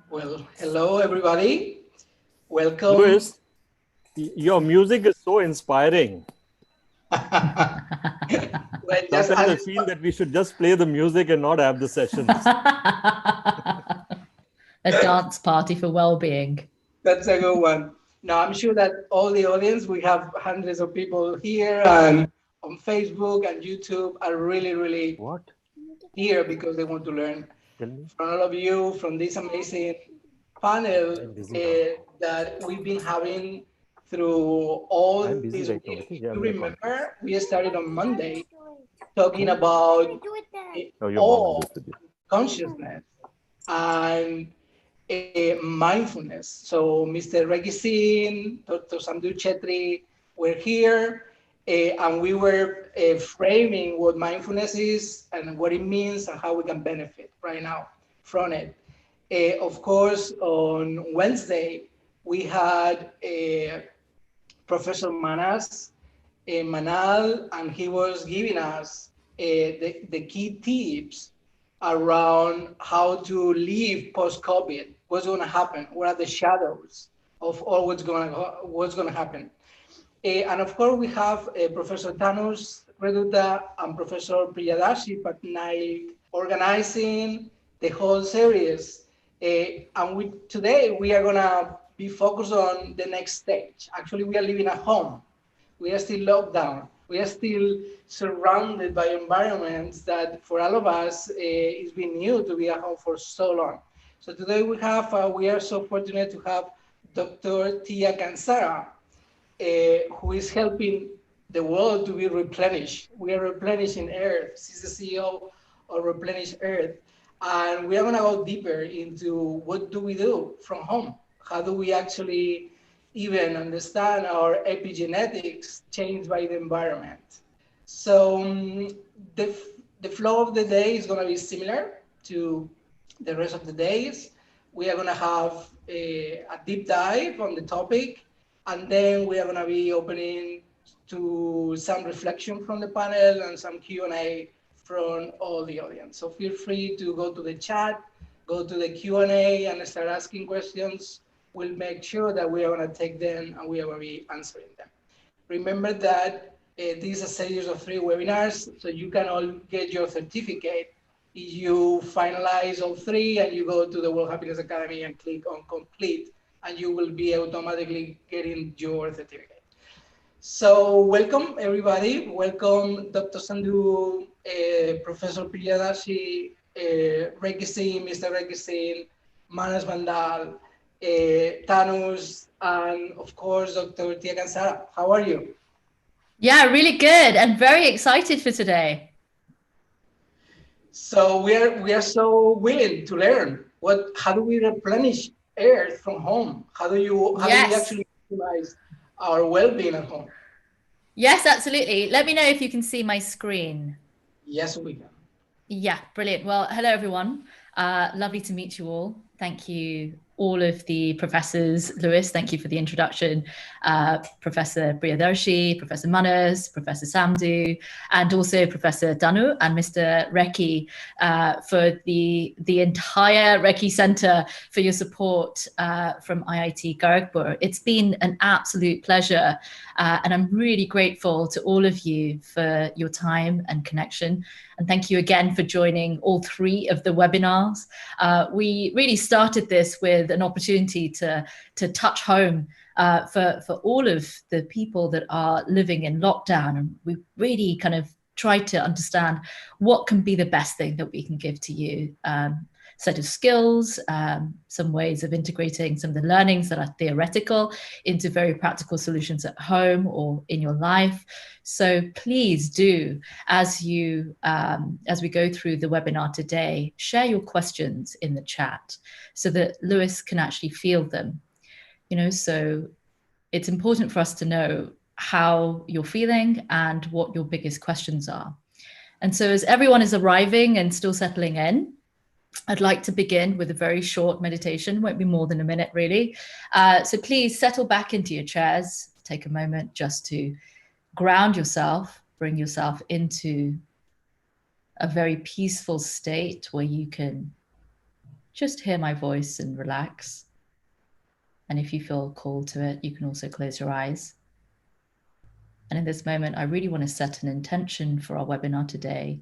Well, hello everybody. Welcome. Louis, your music is so inspiring. Well, just Sometimes as I feel that we should just play the music and not have the sessions. A dance party for well-being. that's a good one. Now, I'm sure that all the audience, we have hundreds of people here and on Facebook and YouTube are really What? here because they want to learn Tell me. from all of you, from this amazing panel I'm busy now. that we've been having through all I'm busy these right now. weeks. Okay, If yeah, you I'm in a conference. remember, we started on Monday talking about Oh, your mom will do awe, it with you. consciousness, and mindfulness. So Mr. Regisin, Dr. Sandhu Chetri were here, and we were framing what mindfulness is and what it means and how we can benefit right now from it. Of course, on Wednesday, we had Professor Manal, and he was giving us the key tips around how to live post-COVID. What's going to happen? What are the shadows of all what's going to happen? And of course, we have Professor Thanos Reduta and Professor Priyadashi Patnaik organizing the whole series. And today we are going to be focused on the next stage. Actually, we are living at home. We are still locked down. We are still surrounded by environments that for all of us, it's been new to be at home for so long. So today we are so fortunate to have Dr. Tia Kansara, who is helping the world to be replenished. We are replenishing Earth. She's the CEO of Replenish Earth. And we are going to go deeper into what do we do from home? How do we actually even understand our epigenetics changed by the environment? So the flow of the day is going to be similar to the rest of the days. We are going to have a deep dive on the topic, and then we are going to be opening to some reflection from the panel and some Q&A from all the audience. So feel free to go to the chat, go to the Q&A and start asking questions. We'll make sure that we are going to take them and we are going to be answering them. Remember that this is a series of 3 webinars, so you can all get your certificate if you finalize all 3 and you go to the World Happiness Academy and click on complete, and you will be automatically getting your certificate. So welcome everybody. Welcome Dr. Sandhu, Professor Priyadashi, Regisin, Mr. Regisin, Manas Vandal, Tanus, and of course Dr. Tia Kansara. How are you? Yeah, really good and very excited for today. So we are so willing to learn how do we replenish Earth from home? How do we Yes. actually optimize our well-being at home? Yes, absolutely. Let me know if you can see my screen. Yes, we can. Yeah, brilliant. Well, hello, everyone. Lovely to meet you all. Thank you, all of the professors. Louis, thank you for the introduction. Professor Priyadarshi, Professor Manas, Professor Samdu, and also Professor Danu and Mr. Reki for the entire Reki Center for your support from IIT Gorakhpur. It's been an absolute pleasure, and I'm really grateful to all of you for your time and connection. And thank you again for joining all 3 of the webinars. We really started this with an opportunity to touch home for all of the people that are living in lockdown. And we really kind of tried to understand what can be the best thing that we can give to you. Set of skills, some ways of integrating some of the learnings that are theoretical into very practical solutions at home or in your life. So please do, as we go through the webinar today, share your questions in the chat so that Louis can actually field them. So it's important for us to know how you're feeling and what your biggest questions are. And so as everyone is arriving and still settling in, I'd like to begin with a very short meditation, won't be more than a minute really. So please settle back into your chairs, take a moment just to ground yourself, bring yourself into a very peaceful state where you can just hear my voice and relax. And if you feel called to it, you can also close your eyes. And in this moment, I really want to set an intention for our webinar today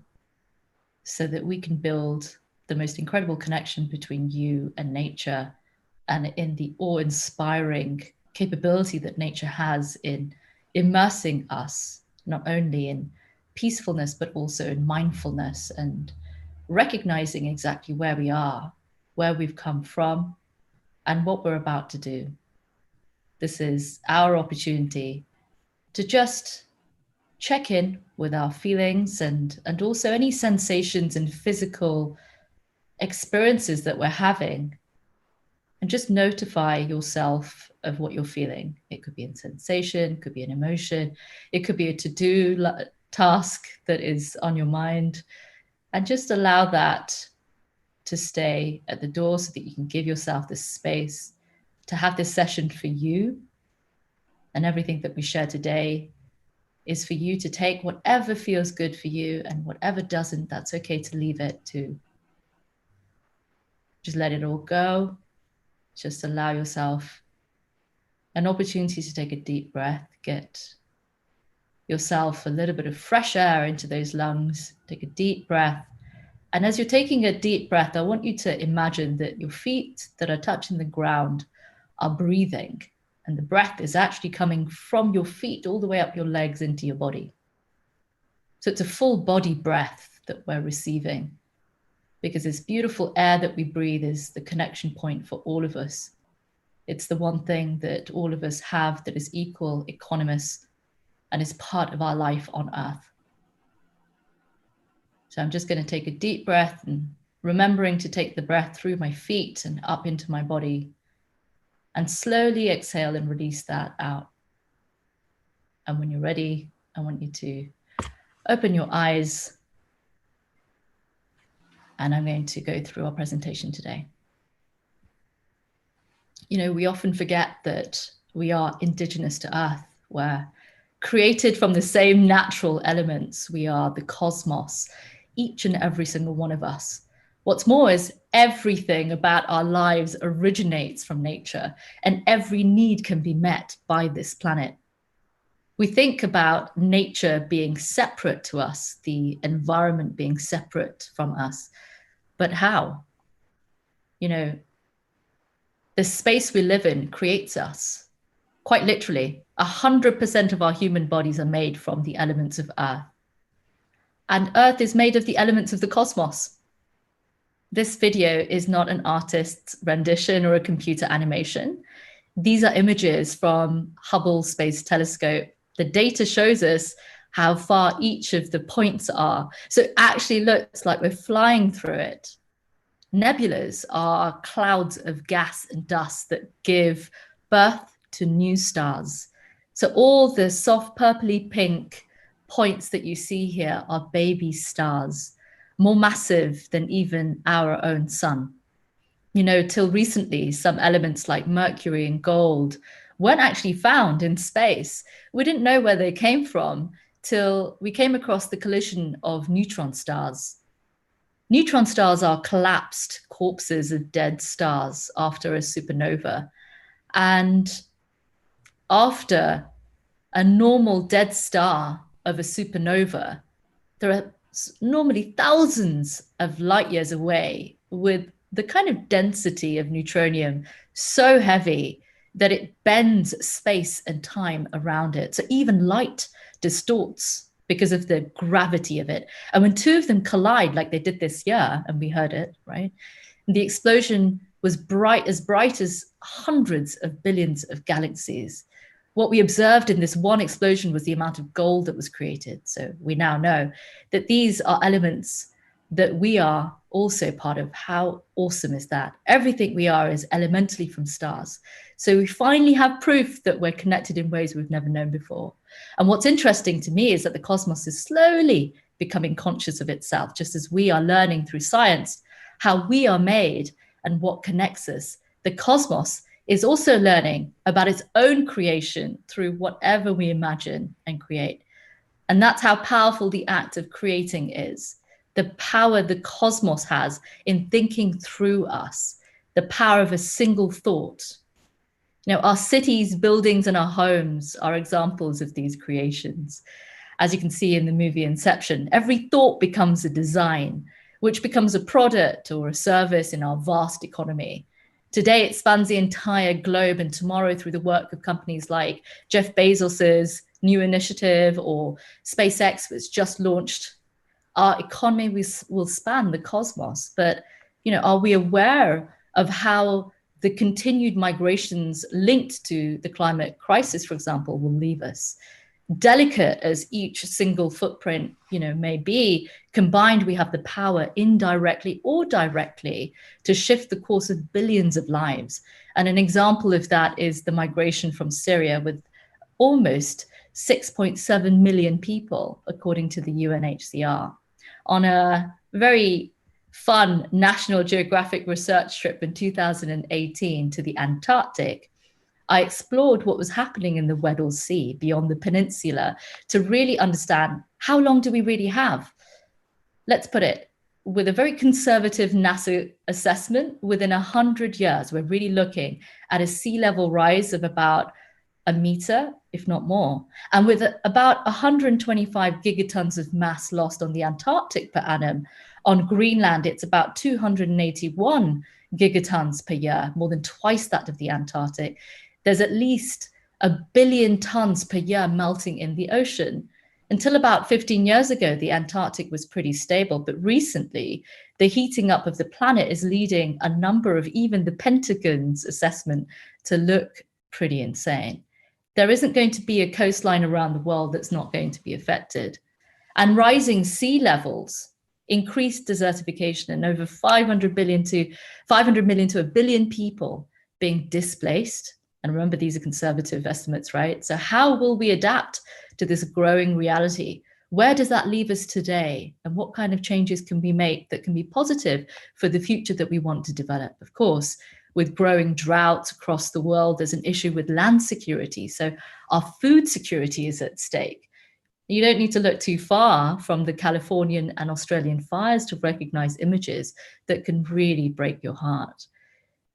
so that we can build the most incredible connection between you and nature, and in the awe-inspiring capability that nature has in immersing us, not only in peacefulness, but also in mindfulness and recognizing exactly where we are, where we've come from, and what we're about to do. This is our opportunity to just check in with our feelings and also any sensations and physical experiences that we're having, and just notify yourself of what you're feeling. It could be a sensation, could be an emotion, it could be a to-do task that is on your mind, and just allow that to stay at the door so that you can give yourself the space to have this session for you. And everything that we share today is for you to take whatever feels good for you, and whatever doesn't, that's okay to leave it to. Just let it all go. Just allow yourself an opportunity to take a deep breath, get yourself a little bit of fresh air into those lungs, take a deep breath. And as you're taking a deep breath, I want you to imagine that your feet that are touching the ground are breathing, and the breath is actually coming from your feet all the way up your legs into your body. So it's a full body breath that we're receiving, because this beautiful air that we breathe is the connection point for all of us. It's the one thing that all of us have that is equal, economist, and is part of our life on Earth. So I'm just going to take a deep breath, and remembering to take the breath through my feet and up into my body, and slowly exhale and release that out. And when you're ready, I want you to open your eyes, and I'm going to go through our presentation today. You know, we often forget that we are indigenous to Earth. We're created from the same natural elements. We are the cosmos, each and every single one of us. What's more is everything about our lives originates from nature, and every need can be met by this planet. We think about nature being separate to us, the environment being separate from us, but how? You know, the space we live in creates us. Quite literally, 100% of our human bodies are made from the elements of Earth. And Earth is made of the elements of the cosmos. This video is not an artist's rendition or a computer animation. These are images from Hubble Space Telescope. The data shows us how far each of the points are. So it actually looks like we're flying through it. Nebulas are clouds of gas and dust that give birth to new stars. So all the soft purpley pink points that you see here are baby stars, more massive than even our own sun. You know, till recently, some elements like mercury and gold weren't actually found in space. We didn't know where they came from till we came across the collision of neutron stars. Neutron stars are collapsed corpses of dead stars after a supernova. And after a normal dead star of a supernova, there are normally thousands of light years away, with the kind of density of neutronium so heavy that it bends space and time around it. So even light distorts because of the gravity of it. And when two of them collide, like they did this year, and we heard it, right? The explosion was bright as hundreds of billions of galaxies. What we observed in this one explosion was the amount of gold that was created. So we now know that these are elements that we are also part of. How awesome is that? Everything we are is elementally from stars. So we finally have proof that we're connected in ways we've never known before. And what's interesting to me is that the cosmos is slowly becoming conscious of itself, just as we are learning through science how we are made and what connects us. The cosmos is also learning about its own creation through whatever we imagine and create. And that's how powerful the act of creating is. the power the cosmos has in thinking through us, the power of a single thought. Our cities, buildings, and our homes are examples of these creations. As you can see in the movie Inception, every thought becomes a design, which becomes a product or a service in our vast economy. Today, it spans the entire globe, and tomorrow, through the work of companies like Jeff Bezos's new initiative or SpaceX, which just launched, our economy will span the cosmos. But, are we aware of how the continued migrations linked to the climate crisis, for example, will leave us? Delicate as each single footprint, may be, combined, we have the power, indirectly or directly, to shift the course of billions of lives. And an example of that is the migration from Syria, with almost 6.7 million people, according to the UNHCR. On a very fun National Geographic research trip in 2018 to the Antarctic, I explored what was happening in the Weddell Sea beyond the peninsula to really understand, how long do we really have? Let's put it, with a very conservative NASA assessment, within 100 years, we're really looking at a sea level rise of about a meter, if not more. And with about 125 gigatons of mass lost on the Antarctic per annum, on Greenland, it's about 281 gigatons per year, more than twice that of the Antarctic. There's at least 1 billion tons per year melting in the ocean. Until about 15 years ago, the Antarctic was pretty stable, but recently the heating up of the planet is leading a number of even the Pentagon's assessment to look pretty insane. There isn't going to be a coastline around the world that's not going to be affected. And rising sea levels, increased desertification, and over 500 million to 1 billion people being displaced. And remember, these are conservative estimates, right? So how will we adapt to this growing reality? Where does that leave us today? And what kind of changes can we make that can be positive for the future that we want to develop? Of course, with growing droughts across the world, there's an issue with land security. So our food security is at stake. You don't need to look too far from the Californian and Australian fires to recognize images that can really break your heart.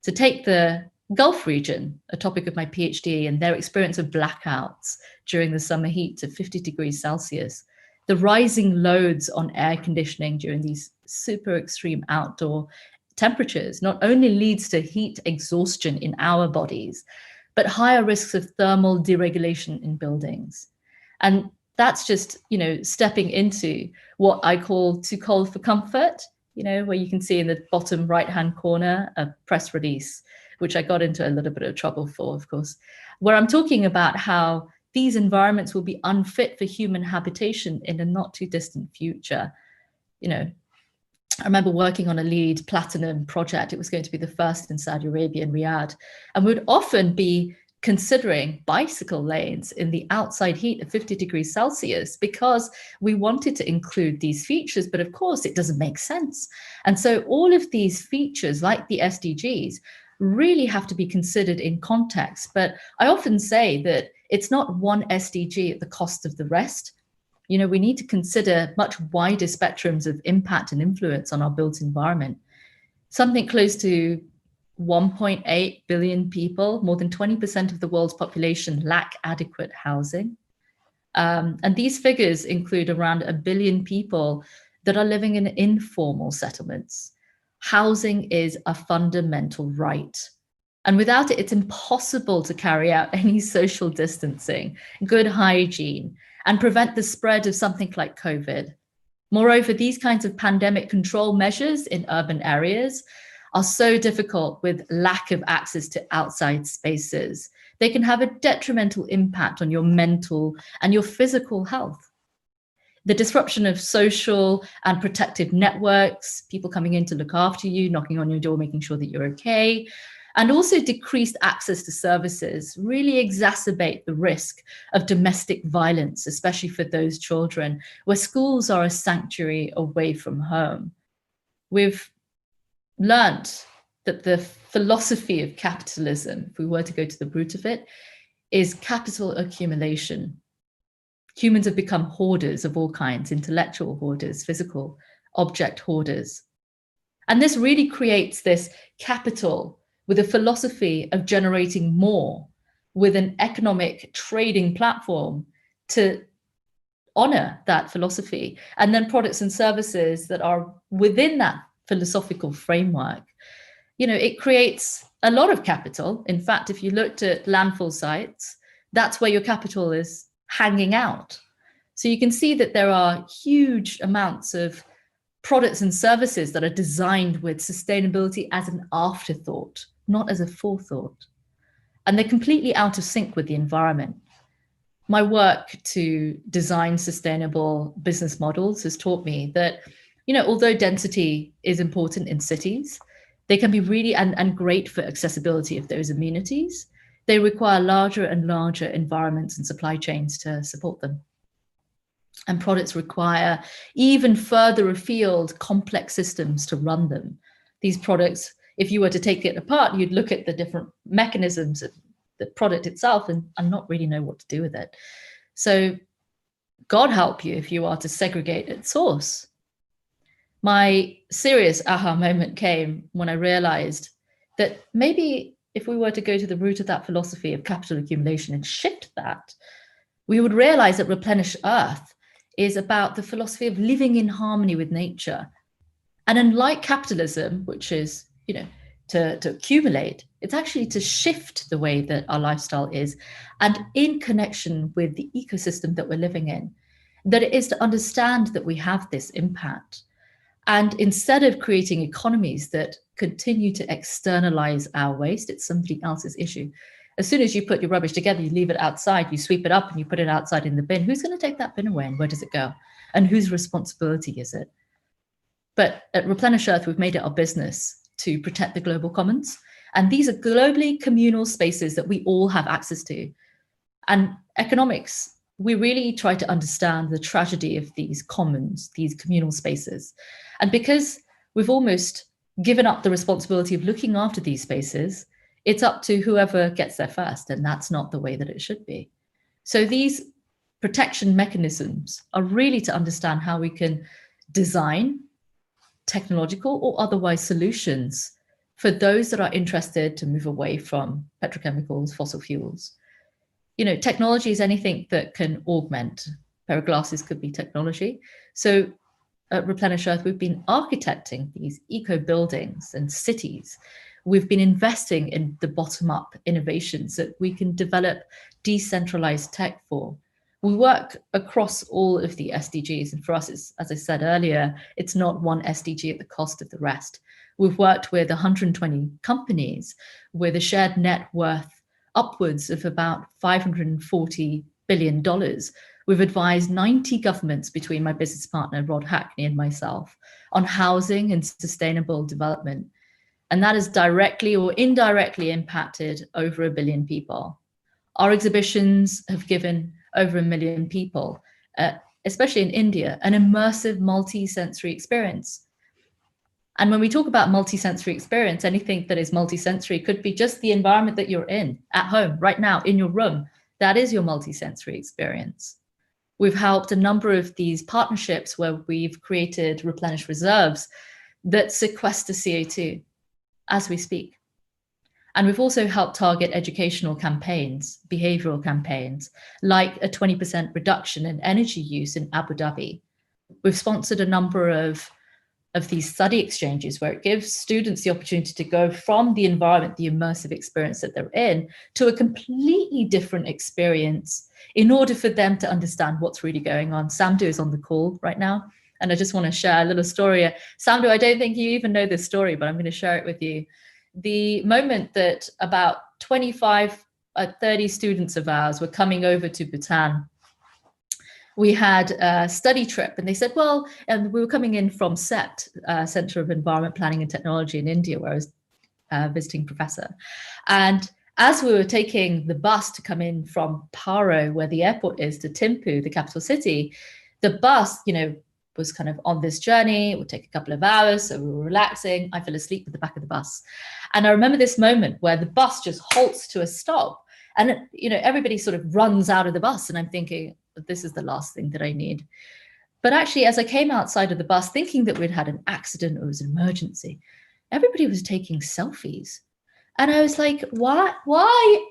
To take the Gulf region, a topic of my PhD, and their experience of blackouts during the summer heat to 50 degrees Celsius, the rising loads on air conditioning during these super extreme outdoor temperatures not only leads to heat exhaustion in our bodies, but higher risks of thermal deregulation in buildings. And that's just, stepping into what I call too cold for comfort, where you can see in the bottom right-hand corner a press release, which I got into a little bit of trouble for, of course, where I'm talking about how these environments will be unfit for human habitation in a not too distant future. I remember working on a LEED Platinum project. It was going to be the first in Saudi Arabia and Riyadh, and would often be considering bicycle lanes in the outside heat of 50 degrees Celsius because we wanted to include these features, but of course it doesn't make sense. And so all of these features, like the SDGs, really have to be considered in context. But I often say that it's not one SDG at the cost of the rest. We need to consider much wider spectrums of impact and influence on our built environment. Something close to 1.8 billion people, more than 20% of the world's population, lack adequate housing. And these figures include around 1 billion people that are living in informal settlements. Housing is a fundamental right. And without it, it's impossible to carry out any social distancing, good hygiene, and prevent the spread of something like COVID. Moreover, these kinds of pandemic control measures in urban areas are so difficult with lack of access to outside spaces. They can have a detrimental impact on your mental and your physical health. The disruption of social and protective networks, people coming in to look after you, knocking on your door, making sure that you're okay, and also decreased access to services really exacerbate the risk of domestic violence, especially for those children, where schools are a sanctuary away from home. We've learnt that the philosophy of capitalism, if we were to go to the root of it, is capital accumulation. Humans have become hoarders of all kinds, intellectual hoarders, physical object hoarders. And this really creates this capital with a philosophy of generating more, with an economic trading platform to honor that philosophy, and then products and services that are within that philosophical framework. It creates a lot of capital. In fact, if you looked at landfill sites, that's where your capital is hanging out. So you can see that there are huge amounts of products and services that are designed with sustainability as an afterthought, not as a forethought. And they're completely out of sync with the environment. My work to design sustainable business models has taught me that, although density is important in cities, they can be really and great for accessibility of those amenities. They require larger and larger environments and supply chains to support them. And products require even further afield complex systems to run them. These products, if you were to take it apart, you'd look at the different mechanisms of the product itself and not really know what to do with it. So God help you if you are to segregate at source. My serious aha moment came when I realized that maybe if we were to go to the root of that philosophy of capital accumulation and shift that, we would realize that Replenish Earth is about the philosophy of living in harmony with nature. And unlike capitalism, which is, to accumulate, it's actually to shift the way that our lifestyle is, and in connection with the ecosystem that we're living in, that it is to understand that we have this impact. And instead of creating economies that continue to externalize our waste, it's somebody else's issue. As soon as you put your rubbish together, you leave it outside, you sweep it up and you put it outside in the bin. Who's going to take that bin away and where does it go? And whose responsibility is it? But at Replenish Earth, we've made it our business to protect the global commons. And these are globally communal spaces that we all have access to. And economics, we really try to understand the tragedy of these commons, these communal spaces. And because we've almost given up the responsibility of looking after these spaces, it's up to whoever gets there first, and that's not the way that it should be. So these protection mechanisms are really to understand how we can design technological or otherwise solutions for those that are interested to move away from petrochemicals, fossil fuels. Technology is anything that can augment. A pair of glasses could be technology. So at Replenish Earth, we've been architecting these eco buildings and cities. We've been investing in the bottom-up innovations that we can develop decentralized tech for. We work across all of the SDGs. And for us, it's, as I said earlier, it's not one SDG at the cost of the rest. We've worked with 120 companies with a shared net worth upwards of about $540 billion. We've advised 90 governments between my business partner, Rod Hackney, and myself on housing and sustainable development. And that has directly or indirectly impacted over 1 billion people. Our exhibitions have given over 1 million people, especially in India, an immersive multi-sensory experience. And when we talk about multi-sensory experience, anything that is multi-sensory could be just the environment that you're in at home right now in your room. That is your multi-sensory experience. We've helped a number of these partnerships where we've created Replenish reserves that sequester CO2 as we speak. And we've also helped target educational campaigns, behavioral campaigns, like a 20% reduction in energy use in Abu Dhabi. We've sponsored a number of these study exchanges where it gives students the opportunity to go from the environment, the immersive experience that they're in, to a completely different experience in order for them to understand what's really going on. Samdu is on the call right now, and I just want to share a little story. Samdu, I don't think you even know this story, but I'm going to share it with you. The moment that about 25 30 students of ours were coming over to Bhutan, we had a study trip, and they said, well, and we were coming in from CET, Center of Environment Planning and Technology in India, where I was visiting professor. And as we were taking the bus to come in from Paro, where the airport is, to Thimphu, the capital city, the bus, was kind of on this journey. It would take a couple of hours, so we were relaxing. I fell asleep at the back of the bus. And I remember this moment where the bus just halts to a stop, and everybody sort of runs out of the bus, and I'm thinking, this is the last thing that I need. But actually, as I came outside of the bus thinking that we'd had an accident or it was an emergency, everybody was taking selfies. And I was like, why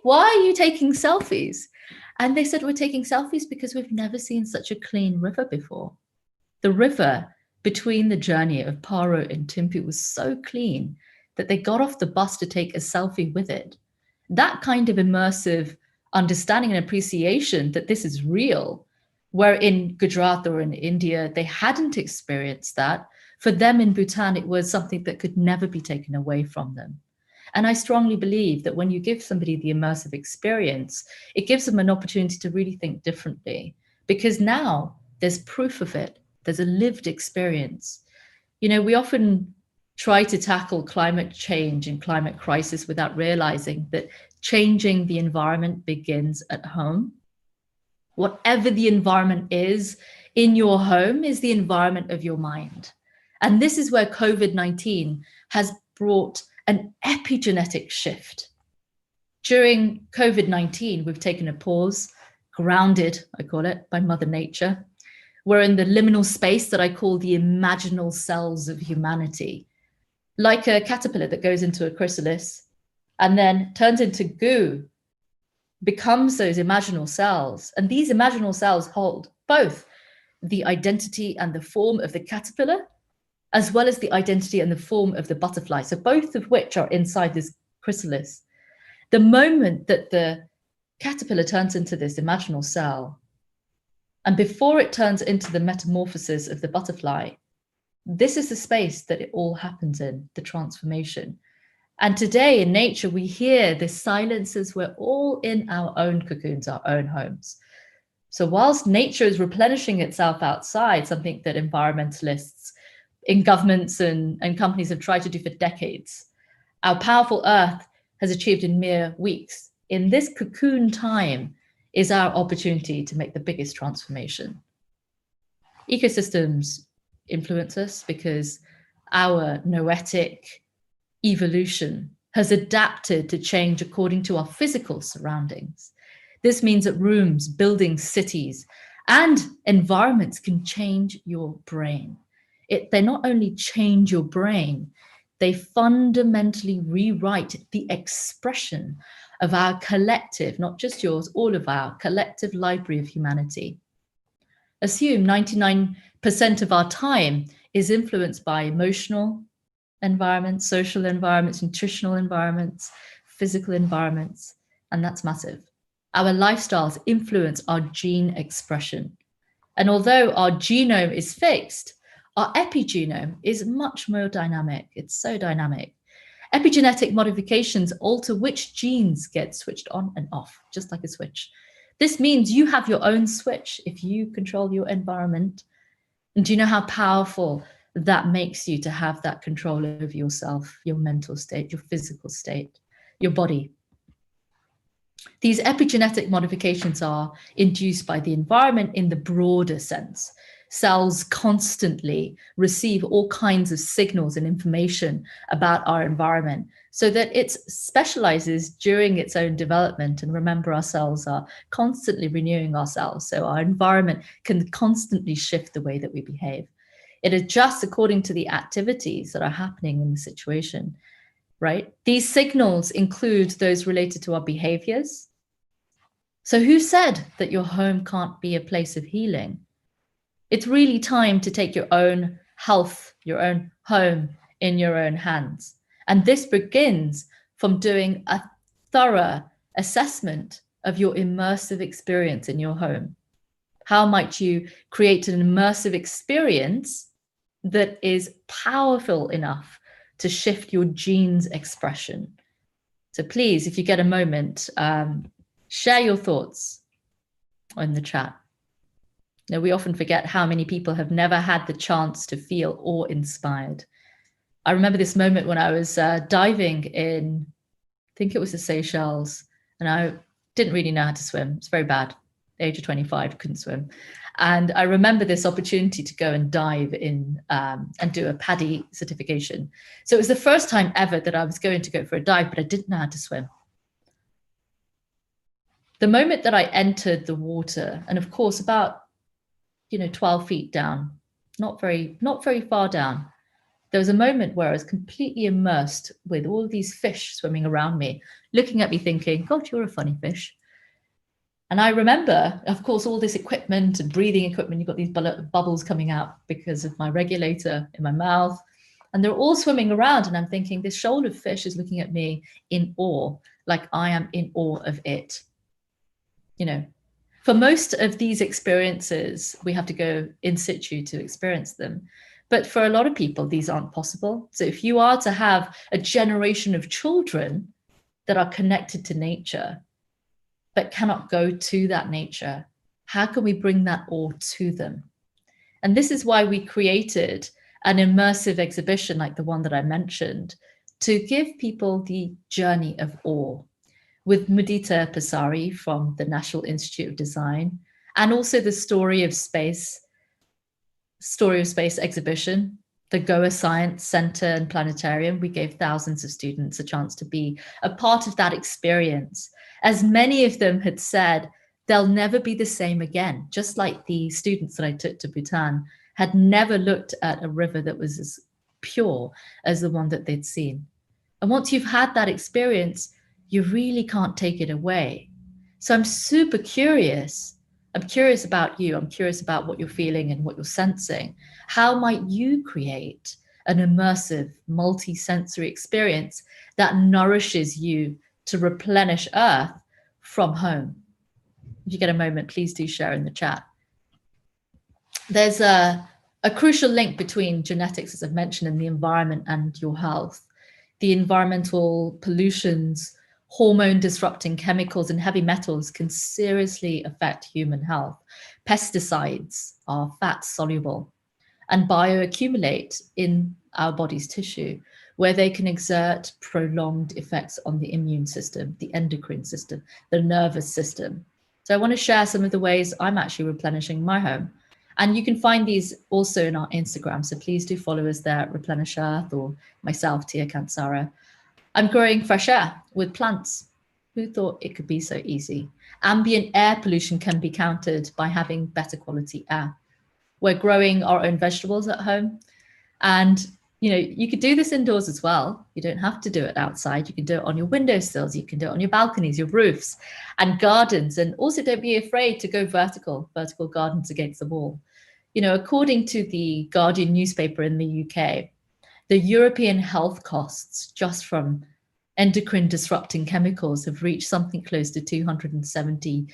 are you taking selfies? And they said, we're taking selfies because we've never seen such a clean river before. The river between the journey of Paro and Thimphu was so clean that they got off the bus to take a selfie with it. That kind of immersive understanding and appreciation that this is real, where in Gujarat or in India, they hadn't experienced that. For them in Bhutan, it was something that could never be taken away from them. And I strongly believe that when you give somebody the immersive experience, it gives them an opportunity to really think differently, because now there's proof of it. There's a lived experience. You know, we often try to tackle climate change and climate crisis without realizing that changing the environment begins at home. Whatever the environment is in your home is the environment of your mind. And this is where COVID-19 has brought an epigenetic shift. During COVID-19, we've taken a pause, grounded, I call it, by Mother Nature. We're in the liminal space that I call the imaginal cells of humanity, like a caterpillar that goes into a chrysalis and then turns into goo, becomes those imaginal cells. And these imaginal cells hold both the identity and the form of the caterpillar, as well as the identity and the form of the butterfly. So both of which are inside this chrysalis. The moment that the caterpillar turns into this imaginal cell, and before it turns into the metamorphosis of the butterfly, this is the space that it all happens in, the transformation. And today in nature, we hear the silences. We're all in our own cocoons, our own homes. So whilst nature is replenishing itself outside, something that environmentalists in governments and companies have tried to do for decades, our powerful Earth has achieved in mere weeks. In this cocoon time is our opportunity to make the biggest transformation. Ecosystems influence us because our noetic evolution has adapted to change according to our physical surroundings. This means that rooms, buildings, cities, and environments can change your brain. They not only change your brain, they fundamentally rewrite the expression of our collective, not just yours, all of our collective library of humanity. Assume 99% of our time is influenced by emotional environments, social environments, nutritional environments, physical environments, and that's massive. Our lifestyles influence our gene expression. And although our genome is fixed, our epigenome is much more dynamic. It's so dynamic. Epigenetic modifications alter which genes get switched on and off, just like a switch. This means you have your own switch if you control your environment. And do you know how powerful that makes you to have that control over yourself, your mental state, your physical state, your body? These epigenetic modifications are induced by the environment in the broader sense. Cells constantly receive all kinds of signals and information about our environment so that it specializes during its own development. And remember, our cells are constantly renewing ourselves. So our environment can constantly shift the way that we behave. It adjusts according to the activities that are happening in the situation, right? These signals include those related to our behaviors. So who said that your home can't be a place of healing? It's really time to take your own health, your own home in your own hands. And this begins from doing a thorough assessment of your immersive experience in your home. How might you create an immersive experience that is powerful enough to shift your genes expression? So please, if you get a moment, share your thoughts in the chat. You know, we often forget how many people have never had the chance to feel awe-inspired. I remember this moment when I was diving in, I think it was the Seychelles, and I didn't really know how to swim. It's very bad. At the age of 25, couldn't swim. And I remember this opportunity to go and dive in and do a PADI certification. So it was the first time ever that I was going to go for a dive, but I didn't know how to swim. The moment that I entered the water, and of course about 12 feet down, not very far down. There was a moment where I was completely immersed with all of these fish swimming around me, looking at me thinking, God, you're a funny fish. And I remember, of course, all this equipment and breathing equipment, you've got these bubbles coming out because of my regulator in my mouth. And they're all swimming around. And I'm thinking, this shoal of fish is looking at me in awe, like I am in awe of it. For most of these experiences, we have to go in situ to experience them. But for a lot of people, these aren't possible. So if you are to have a generation of children that are connected to nature, but cannot go to that nature, how can we bring that awe to them? And this is why we created an immersive exhibition like the one that I mentioned, to give people the journey of awe, with Mudita Pasari from the National Institute of Design, and also the Story of Space exhibition, the Goa Science Center and Planetarium. We gave thousands of students a chance to be a part of that experience. As many of them had said, they'll never be the same again, just like the students that I took to Bhutan had never looked at a river that was as pure as the one that they'd seen. And once you've had that experience, you really can't take it away. So I'm super curious. I'm curious about you. I'm curious about what you're feeling and what you're sensing. How might you create an immersive, multi-sensory experience that nourishes you to replenish Earth from home? If you get a moment, please do share in the chat. There's a crucial link between genetics, as I've mentioned, and the environment and your health. The environmental pollutions, hormone disrupting chemicals and heavy metals can seriously affect human health. Pesticides are fat soluble and bioaccumulate in our body's tissue, where they can exert prolonged effects on the immune system, the endocrine system, the nervous system. So I want to share some of the ways I'm actually replenishing my home. And you can find these also in our Instagram. So please do follow us there at Replenish Earth, or myself, Tia Kansara. I'm growing fresh air with plants. Who thought it could be so easy? Ambient air pollution can be countered by having better quality air. We're growing our own vegetables at home. And you could do this indoors as well. You don't have to do it outside. You can do it on your windowsills. You can do it on your balconies, your roofs, and gardens. And also don't be afraid to go vertical gardens against the wall. According to the Guardian newspaper in the UK, the European health costs just from endocrine disrupting chemicals have reached something close to 270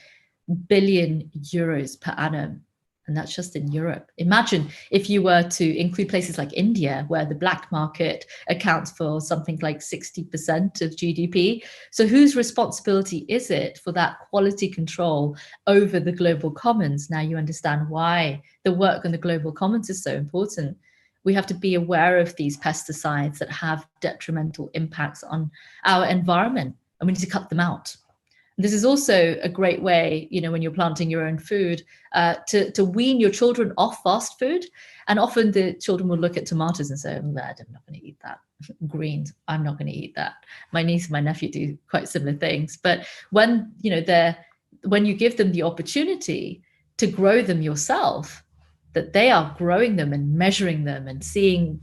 billion euros per annum. And that's just in Europe. Imagine if you were to include places like India, where the black market accounts for something like 60% of GDP. So whose responsibility is it for that quality control over the global commons? Now you understand why the work on the global commons is so important. We have to be aware of these pesticides that have detrimental impacts on our environment, and we need to cut them out. This is also a great way, when you're planting your own food, to wean your children off fast food. And often the children will look at tomatoes and say, I'm not going to eat that. Greens, I'm not going to eat that. My niece and my nephew do quite similar things. But when you give them the opportunity to grow them yourself, that they are growing them and measuring them and seeing,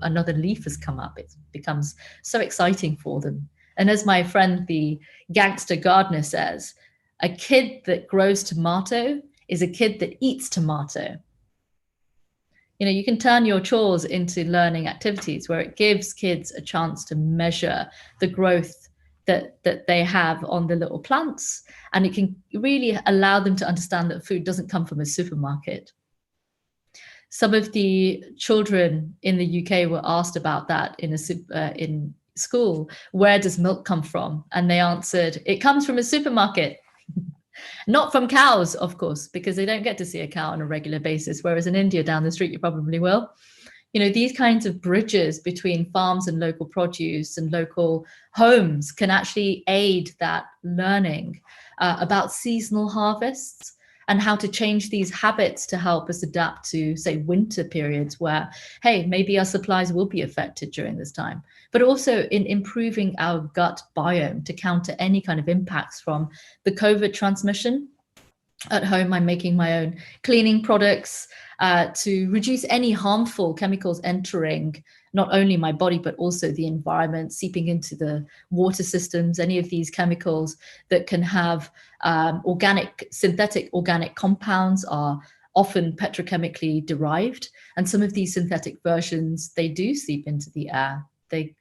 another leaf has come up, it becomes so exciting for them. And as my friend, the gangster gardener, says, a kid that grows tomato is a kid that eats tomato. You can turn your chores into learning activities where it gives kids a chance to measure the growth that they have on the little plants. And it can really allow them to understand that food doesn't come from a supermarket. Some of the children in the UK were asked about that in school, where does milk come from? And they answered, it comes from a supermarket. Not from cows, of course, because they don't get to see a cow on a regular basis, whereas in India down the street you probably will. These kinds of bridges between farms and local produce and local homes can actually aid that learning about seasonal harvests and how to change these habits to help us adapt to, say, winter periods where, hey, maybe our supplies will be affected during this time, but also in improving our gut biome to counter any kind of impacts from the COVID transmission. At home, I'm making my own cleaning products to reduce any harmful chemicals entering not only my body, but also the environment, seeping into the water systems. Any of these chemicals that can have synthetic organic compounds are often petrochemically derived. And some of these synthetic versions, they do seep into the air. They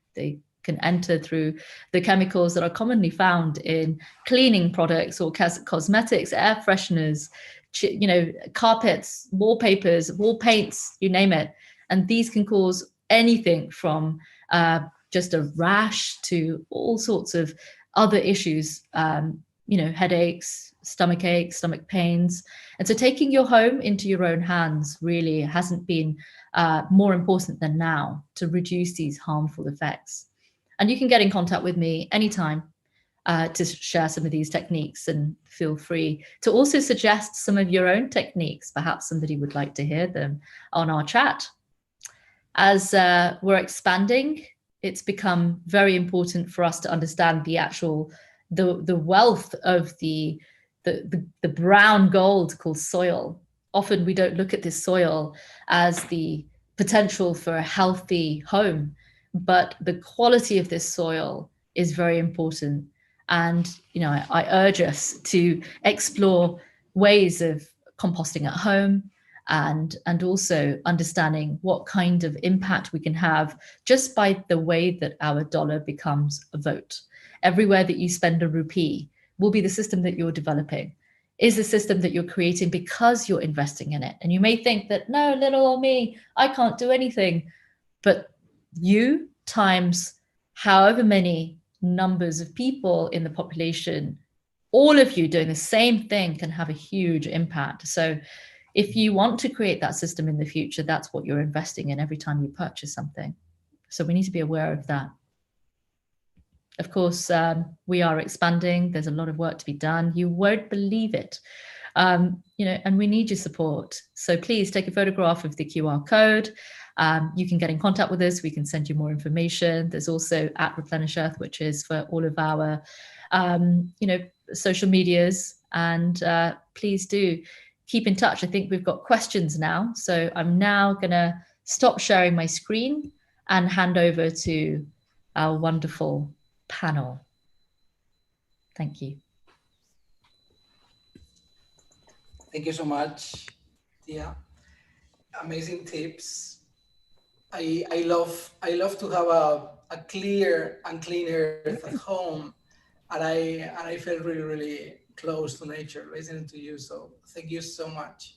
can enter through the chemicals that are commonly found in cleaning products or cosmetics, air fresheners, carpets, wallpapers, wall paints, you name it. And these can cause anything from just a rash to all sorts of other issues, headaches, stomach aches, stomach pains. And so taking your home into your own hands really hasn't been more important than now to reduce these harmful effects. And you can get in contact with me anytime to share some of these techniques, and feel free to also suggest some of your own techniques. Perhaps somebody would like to hear them on our chat. As we're expanding, it's become very important for us to understand the wealth of the brown gold called soil. Often we don't look at this soil as the potential for a healthy home, but the quality of this soil is very important. And, I urge us to explore ways of composting at home and also understanding what kind of impact we can have just by the way that our dollar becomes a vote. Everywhere that you spend a rupee will be the system that you're developing, is the system that you're creating because you're investing in it. And you may think that, no, little old me, I can't do anything. But you times however many numbers of people in the population, all of you doing the same thing can have a huge impact. So if you want to create that system in the future, that's what you're investing in every time you purchase something. So we need to be aware of that. Of course, we are expanding. There's a lot of work to be done. You won't believe it. And we need your support. So please take a photograph of the QR code. You can get in contact with us. We can send you more information. There's also at Replenish Earth, which is for all of our, social medias. And please do keep in touch. I think we've got questions now. So I'm now going to stop sharing my screen and hand over to our wonderful panel. Thank you. Thank you so much. Yeah, amazing tips. I love to have a clear and clean earth at home, and I feel really, really close to nature listening to you. So thank you so much.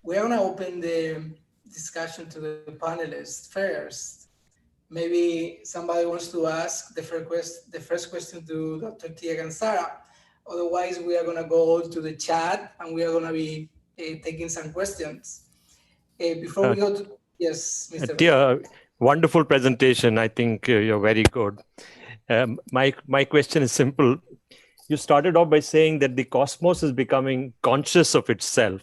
We're gonna open the discussion to the panelists first. Maybe somebody wants to ask the first question to Dr. Tia Kansara. Otherwise, we are gonna go to the chat and we are gonna be taking some questions. Before we go to, yes, Mr. Tia, wonderful presentation. I think you're very good. My question is simple. You started off by saying that the cosmos is becoming conscious of itself.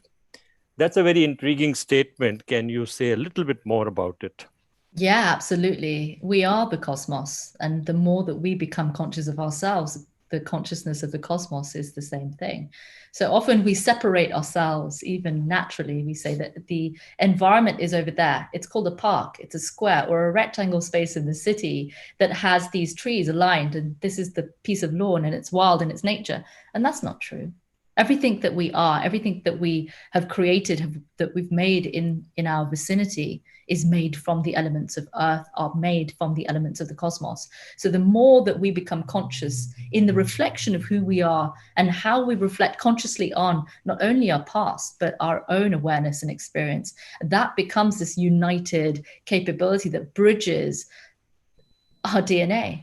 That's a very intriguing statement. Can you say a little bit more about it? Yeah, absolutely. We are the cosmos. And the more that we become conscious of ourselves, the consciousness of the cosmos is the same thing. So often we separate ourselves, even naturally. We say that the environment is over there. It's called a park. It's a square or a rectangle space in the city that has these trees aligned. And this is the piece of lawn and it's wild and it's nature. And that's not true. Everything that we are, everything that we have created, that we've made in our vicinity is made from the elements of Earth, are made from the elements of the cosmos. So the more that we become conscious in the reflection of who we are and how we reflect consciously on not only our past, but our own awareness and experience, that becomes this united capability that bridges our DNA.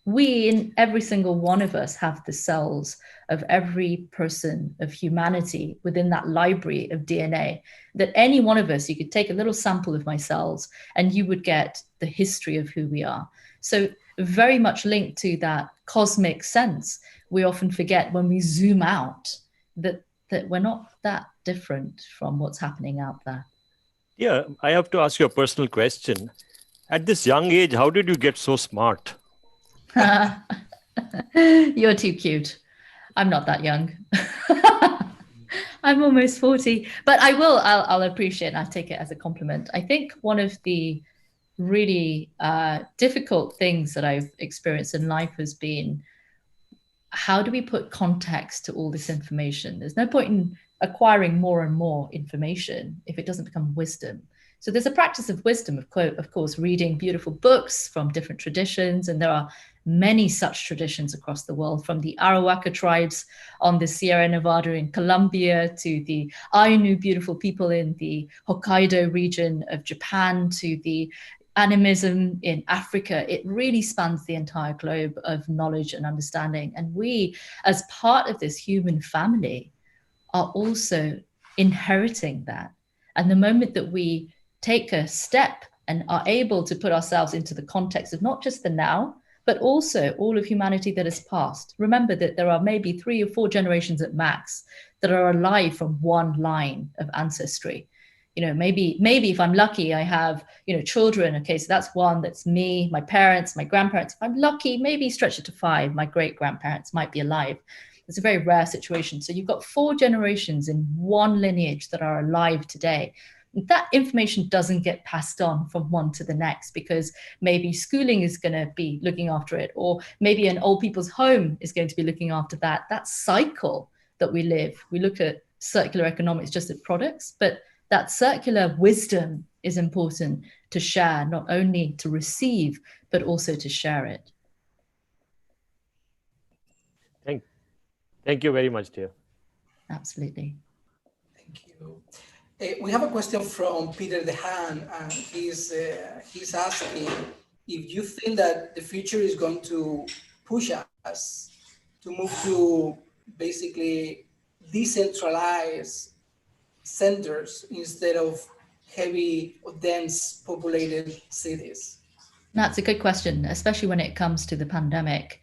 We, in every single one of us, have the cells of every person of humanity within that library of DNA, that any one of us, you could take a little sample of my cells and you would get the history of who we are. So very much linked to that cosmic sense, we often forget when we zoom out that we're not that different from what's happening out there. Yeah, I have to ask you a personal question. At this young age, how did you get so smart? You're too cute. I'm not that young. I'm almost 40, but I'll appreciate and I'll take it as a compliment. I think one of the really difficult things that I've experienced in life has been, how do we put context to all this information? There's no point in acquiring more and more information if it doesn't become wisdom. So there's a practice of wisdom, of course, reading beautiful books from different traditions. And there are many such traditions across the world, from the Arawaka tribes on the Sierra Nevada in Colombia, to the Ainu beautiful people in the Hokkaido region of Japan, to the animism in Africa. It really spans the entire globe of knowledge and understanding. And we, as part of this human family, are also inheriting that. And the moment that we take a step and are able to put ourselves into the context of not just the now, but also all of humanity that has passed. Remember that there are maybe 3 or 4 generations at max that are alive from one line of ancestry. Maybe if I'm lucky, I have, children. Okay, so that's 1, that's me, my parents, my grandparents. If I'm lucky, maybe stretch it to 5, my great grandparents might be alive. It's a very rare situation. So you've got 4 generations in one lineage that are alive today. That information doesn't get passed on from one to the next, because maybe schooling is going to be looking after it, or maybe an old people's home is going to be looking after that cycle that we live. We look at circular economics just at products, but that circular wisdom is important to share, not only to receive, but also to share it. Thank you very much, dear. Absolutely. Thank you. We have a question from Peter Dehan, and he's asking if you think that the future is going to push us to move to basically decentralized centers instead of heavy or dense populated cities. That's a good question, especially when it comes to the pandemic.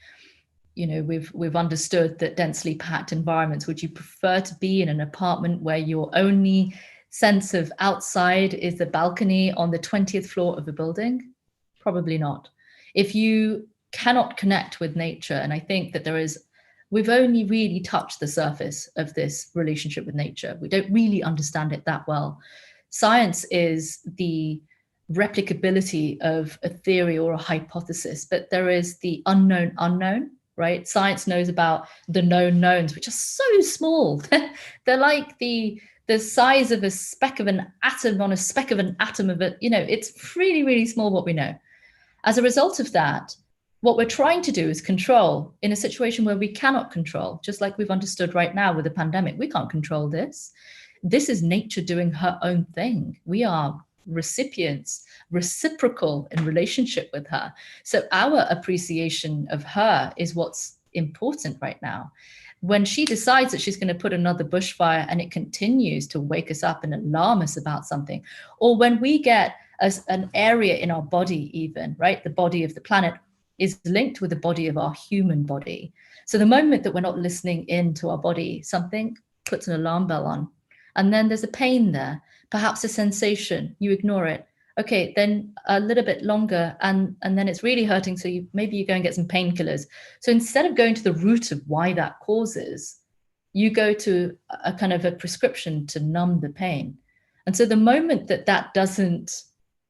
We've understood that densely packed environments. Would you prefer to be in an apartment where your only sense of outside is the balcony on the 20th floor of a building? Probably not. If you cannot connect with nature, and I think that we've only really touched the surface of this relationship with nature. We don't really understand it that well. Science is the replicability of a theory or a hypothesis, but there is the unknown unknown, right? Science knows about the known knowns, which are so small. They're like the size of a speck of an atom on a speck of an atom of it. It's really, really small what we know. As a result of that, what we're trying to do is control in a situation where we cannot control, just like we've understood right now with the pandemic. We can't control this. This is nature doing her own thing. We are recipients, reciprocal in relationship with her. So our appreciation of her is what's important right now. When she decides that she's going to put another bushfire and it continues to wake us up and alarm us about something, or when we get an area in our body even, right? The body of the planet is linked with the body of our human body. So the moment that we're not listening in to our body, something puts an alarm bell on. And then there's a pain there, perhaps a sensation, you ignore it. Okay, then a little bit longer, and then it's really hurting. So maybe you go and get some painkillers. So instead of going to the root of why that causes, you go to a kind of a prescription to numb the pain. And so the moment that doesn't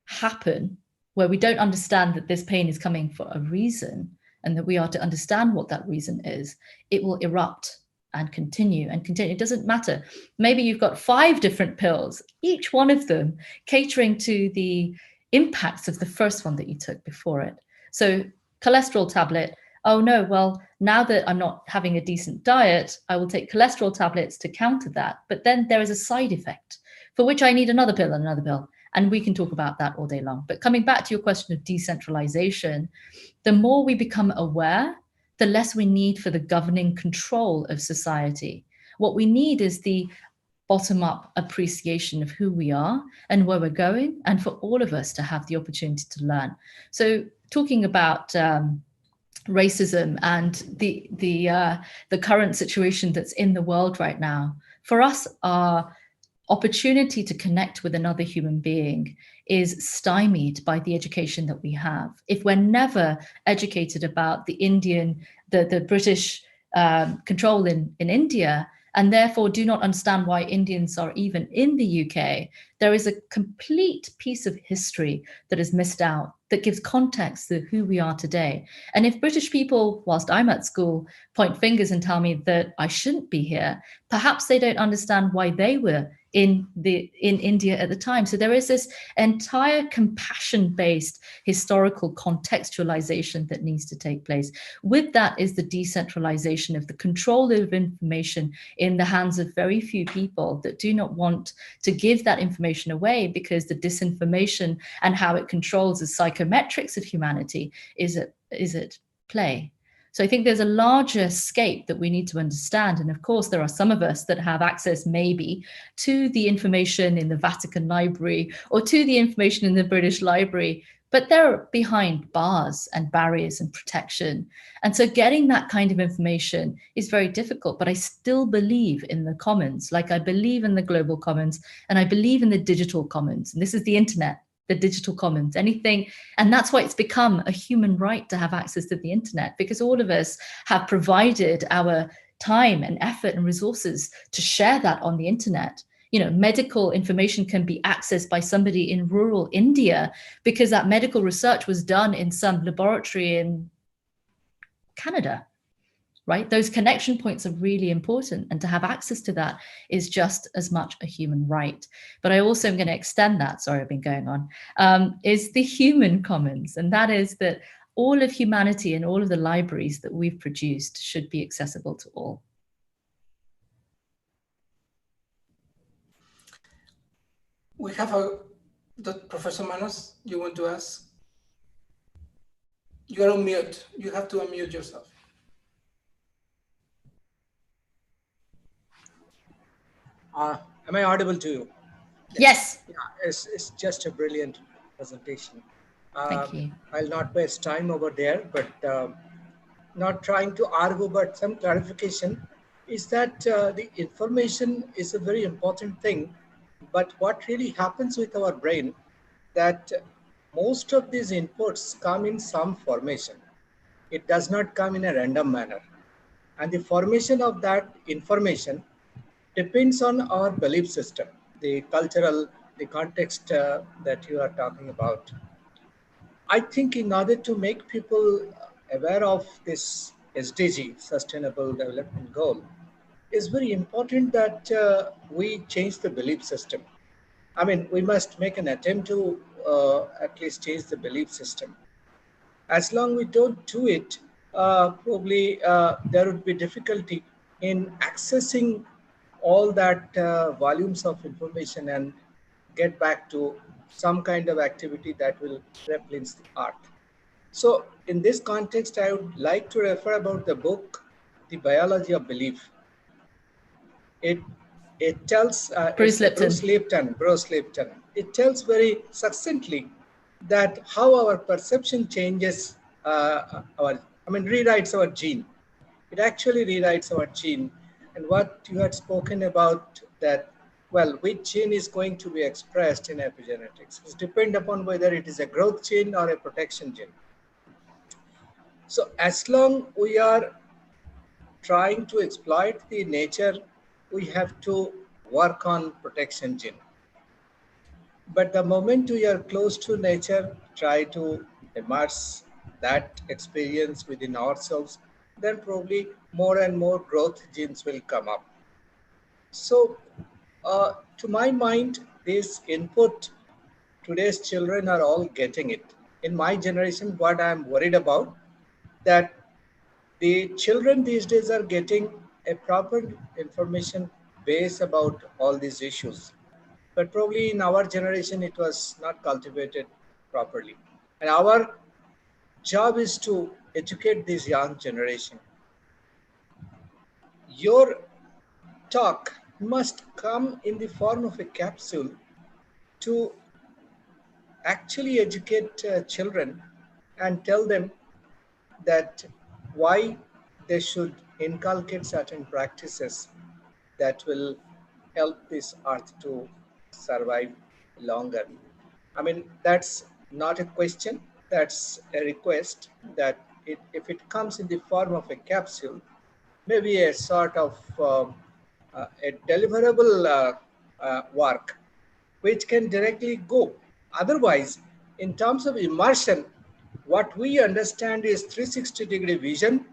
happen, where we don't understand that this pain is coming for a reason, and that we are to understand what that reason is, it will erupt and continue and continue. It doesn't matter. Maybe you've got 5 different pills, each one of them catering to the impacts of the first one that you took before it. So cholesterol tablet, oh no, well, now that I'm not having a decent diet, I will take cholesterol tablets to counter that. But then there is a side effect for which I need another pill and another pill. And we can talk about that all day long. But coming back to your question of decentralization, the more we become aware, the less we need for the governing control of society. What we need is the bottom-up appreciation of who we are and where we're going, and for all of us to have the opportunity to learn. So talking about racism and the current situation that's in the world right now, for us, our opportunity to connect with another human being is stymied by the education that we have. If we're never educated about the British control in India, and therefore do not understand why Indians are even in the UK, there is a complete piece of history that is missed out that gives context to who we are today. And if British people, whilst I'm at school, point fingers and tell me that I shouldn't be here, perhaps they don't understand why they were in India at the time. So there is this entire compassion-based historical contextualization that needs to take place. With that is the decentralization of the control of information in the hands of very few people that do not want to give that information away, because the disinformation and how it controls the psychometrics of humanity is at play. So I think there's a larger scape that we need to understand. And of course, there are some of us that have access maybe to the information in the Vatican Library or to the information in the British Library, but they're behind bars and barriers and protection. And so getting that kind of information is very difficult, but I still believe in the commons, like I believe in the global commons, and I believe in the digital commons. And this is the internet, the digital commons, anything. And that's why it's become a human right to have access to the internet, because all of us have provided our time and effort and resources to share that on the internet. You know, medical information can be accessed by somebody in rural India because that medical research was done in some laboratory in Canada, right? Those connection points are really important. And to have access to that is just as much a human right. But I also am going to extend that, sorry, I've been going on, is the human commons. And that is that all of humanity and all of the libraries that we've produced should be accessible to all. We have Professor Manos, you want to ask? You are on mute. You have to unmute yourself. Am I audible to you? Yes. Yeah, it's just a brilliant presentation. Thank you. I'll not waste time over there, but not trying to argue, but some clarification is that the information is a very important thing. But what really happens with our brain, that most of these inputs come in some formation. It does not come in a random manner. And the formation of that information depends on our belief system, the cultural, the context that you are talking about. I think in order to make people aware of this SDG, Sustainable Development Goal, it's very important that we change the belief system. I mean, we must make an attempt to at least change the belief system. As long as we don't do it, probably there would be difficulty in accessing all that volumes of information and get back to some kind of activity that will replenish the earth. So in this context, I would like to refer about the book, The Biology of Belief. It tells Bruce Lipton. It tells very succinctly that how our perception changes rewrites our gene. It actually rewrites our gene. And what you had spoken about that, well, which gene is going to be expressed in epigenetics? It depends upon whether it is a growth gene or a protection gene. So as long we are trying to exploit the nature, we have to work on protection gene. But the moment we are close to nature, try to immerse that experience within ourselves, then probably more and more growth genes will come up. So to my mind, this input, today's children are all getting it. In my generation, what I'm worried about, that the children these days are getting a proper information base about all these issues. But probably in our generation, it was not cultivated properly. And our job is to educate this young generation. Your talk must come in the form of a capsule to actually educate children and tell them that why they should inculcate certain practices that will help this earth to survive longer. I mean, that's not a question, that's a request that if it comes in the form of a capsule, maybe a sort of a deliverable work which can directly go. Otherwise, in terms of immersion, what we understand is 360-degree vision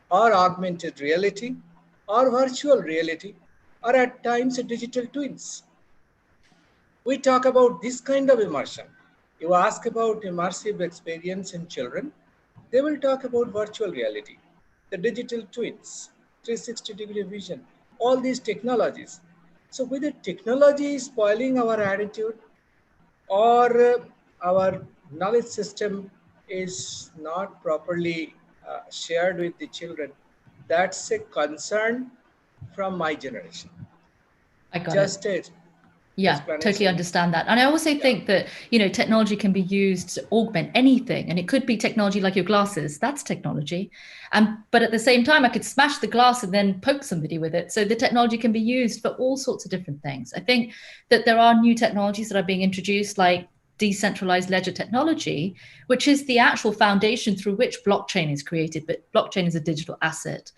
or augmented reality or virtual reality or at times digital twins. We talk about this kind of immersion. You ask about immersive experience in children, they will talk about virtual reality, the digital twins, 360-degree vision, all these technologies. So with the technology spoiling our attitude or our knowledge system is not properly shared with the children, that's a concern from my generation. I got Just it. a Yeah, totally explanation. understand that. And I also think that, technology can be used to augment anything. And it could be technology like your glasses. That's technology. But at the same time, I could smash the glass and then poke somebody with it. So the technology can be used for all sorts of different things. I think that there are new technologies that are being introduced, like decentralized ledger technology, which is the actual foundation through which blockchain is created. But blockchain is a digital asset.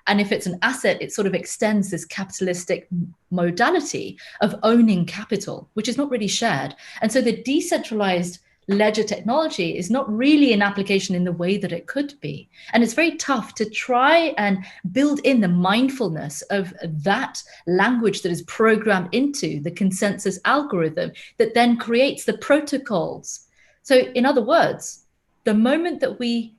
And if it's an asset, it sort of extends this capitalistic modality of owning capital, which is not really shared. And so the decentralized ledger technology is not really an application in the way that it could be. And it's very tough to try and build in the mindfulness of that language that is programmed into the consensus algorithm that then creates the protocols. So in other words, the moment that we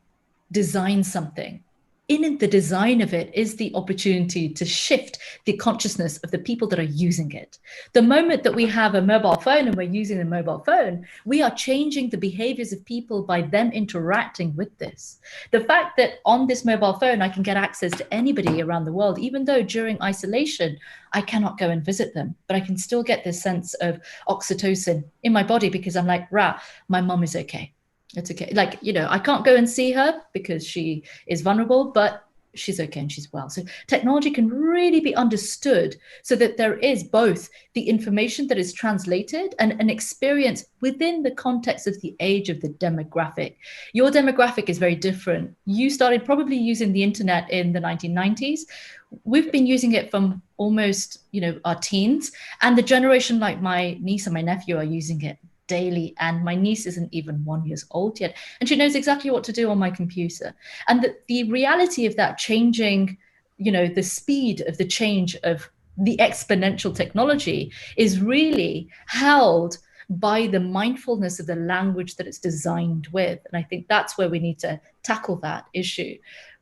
design something, in the design of it is the opportunity to shift the consciousness of the people that are using it. The moment that we have a mobile phone and we're using the mobile phone, we are changing the behaviors of people by them interacting with this. The fact that on this mobile phone, I can get access to anybody around the world, even though during isolation, I cannot go and visit them, but I can still get this sense of oxytocin in my body because I'm like, rah, my mom is okay. It's okay. Like, I can't go and see her because she is vulnerable, but she's okay and she's well. So technology can really be understood so that there is both the information that is translated and an experience within the context of the age of the demographic. Your demographic is very different. You started probably using the internet in the 1990s. We've been using it from almost, our teens, and the generation like my niece and my nephew are using it daily, and my niece isn't even 1 year old yet, and she knows exactly what to do on my computer. And the reality of that changing, the speed of the change of the exponential technology is really held by the mindfulness of the language that it's designed with. And I think that's where we need to tackle that issue.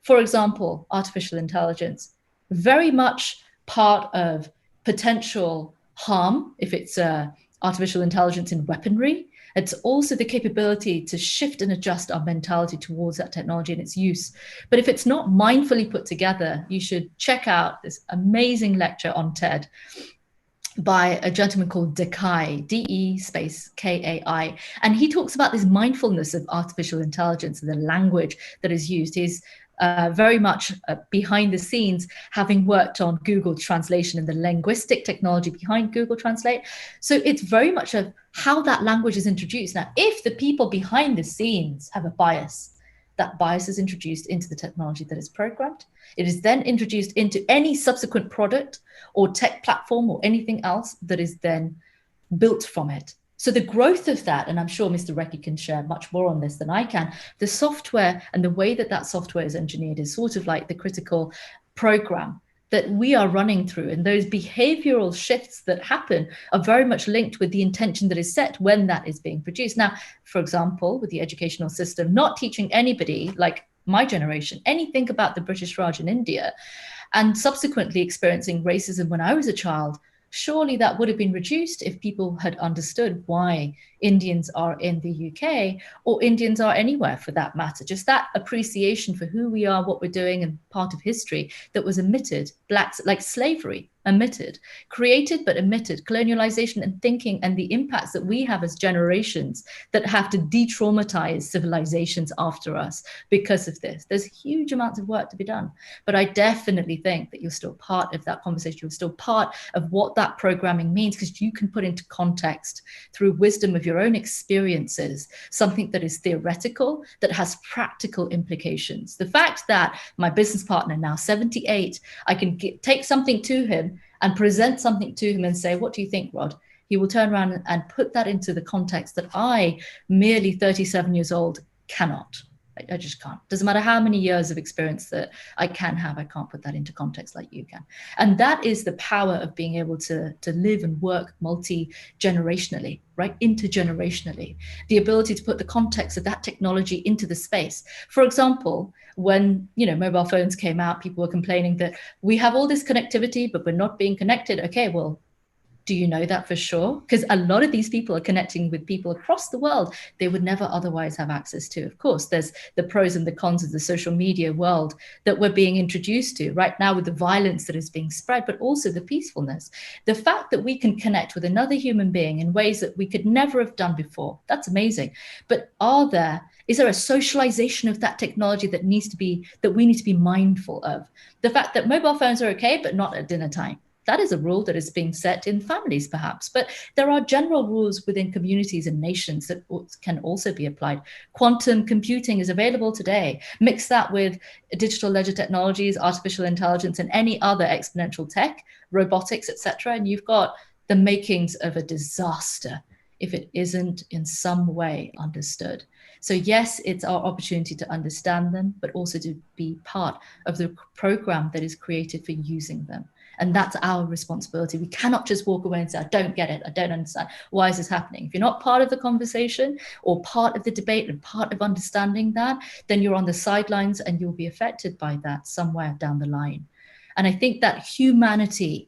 For example, artificial intelligence, very much part of potential harm if it's artificial intelligence in weaponry. It's also the capability to shift and adjust our mentality towards that technology and its use. But if it's not mindfully put together, you should check out this amazing lecture on TED by a gentleman called Dekai, D-E space K-A-I. And he talks about this mindfulness of artificial intelligence and the language that is used. He's very much behind the scenes, having worked on Google Translation and the linguistic technology behind Google Translate. So it's very much of how that language is introduced. Now, if the people behind the scenes have a bias, that bias is introduced into the technology that is programmed. It is then introduced into any subsequent product or tech platform or anything else that is then built from it. So the growth of that, and I'm sure Mr. Recchi can share much more on this than I can, the software and the way that that software is engineered is sort of like the critical program that we are running through. And those behavioral shifts that happen are very much linked with the intention that is set when that is being produced. Now, for example, with the educational system, not teaching anybody like my generation anything about the British Raj in India, and subsequently experiencing racism when I was a child, surely that would have been reduced if people had understood why Indians are in the UK or Indians are anywhere for that matter. Just that appreciation for who we are, what we're doing, and part of history that was omitted. Blacks, like slavery, omitted, created but omitted, colonialization and thinking, and the impacts that we have as generations that have to de-traumatize civilizations after us because of this. There's huge amounts of work to be done. But I definitely think that you're still part of that conversation. You're still part of what that programming means, because you can put into context through wisdom of your own experiences something that is theoretical that has practical implications. The fact that my business partner, now 78, I can take something to him phone and present something to him and say, what do you think, Rod? He will turn around and put that into the context that I, merely 37 years old, cannot. I just can't. Doesn't matter how many years of experience that I can have, I can't put that into context like you can. And that is the power of being able to live and work multi-generationally, right? Intergenerationally. The ability to put the context of that technology into the space. For example, when mobile phones came out, people were complaining that we have all this connectivity, but we're not being connected. Okay, well, do you know that for sure? Because a lot of these people are connecting with people across the world they would never otherwise have access to. Of course, there's the pros and the cons of the social media world that we're being introduced to right now with the violence that is being spread, but also the peacefulness. The fact that we can connect with another human being in ways that we could never have done before, that's amazing. But is there a socialization of that technology that we need to be mindful of? The fact that mobile phones are okay, but not at dinner time. That is a rule that is being set in families, perhaps. But there are general rules within communities and nations that can also be applied. Quantum computing is available today. Mix that with digital ledger technologies, artificial intelligence, and any other exponential tech, robotics, etc., and you've got the makings of a disaster if it isn't in some way understood. So yes, it's our opportunity to understand them, but also to be part of the program that is created for using them. And that's our responsibility. We cannot just walk away and say, I don't get it. I don't understand. Why is this happening? If you're not part of the conversation or part of the debate and part of understanding that, then you're on the sidelines and you'll be affected by that somewhere down the line. And I think that humanity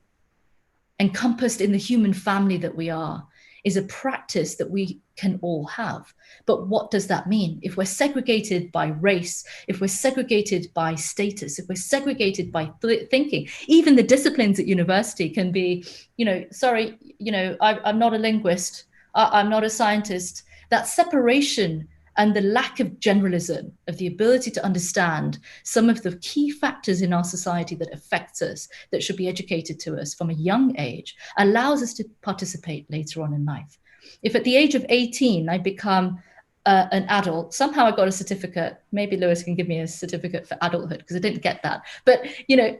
encompassed in the human family that we are is a practice that we can all have. But what does that mean? If we're segregated by race, if we're segregated by status, if we're segregated by thinking, even the disciplines at university can be, I'm not a linguist, I'm not a scientist. That separation and the lack of generalism, of the ability to understand some of the key factors in our society that affects us, that should be educated to us from a young age, allows us to participate later on in life. If at the age of 18, I become an adult, somehow I got a certificate, maybe Lewis can give me a certificate for adulthood because I didn't get that. But,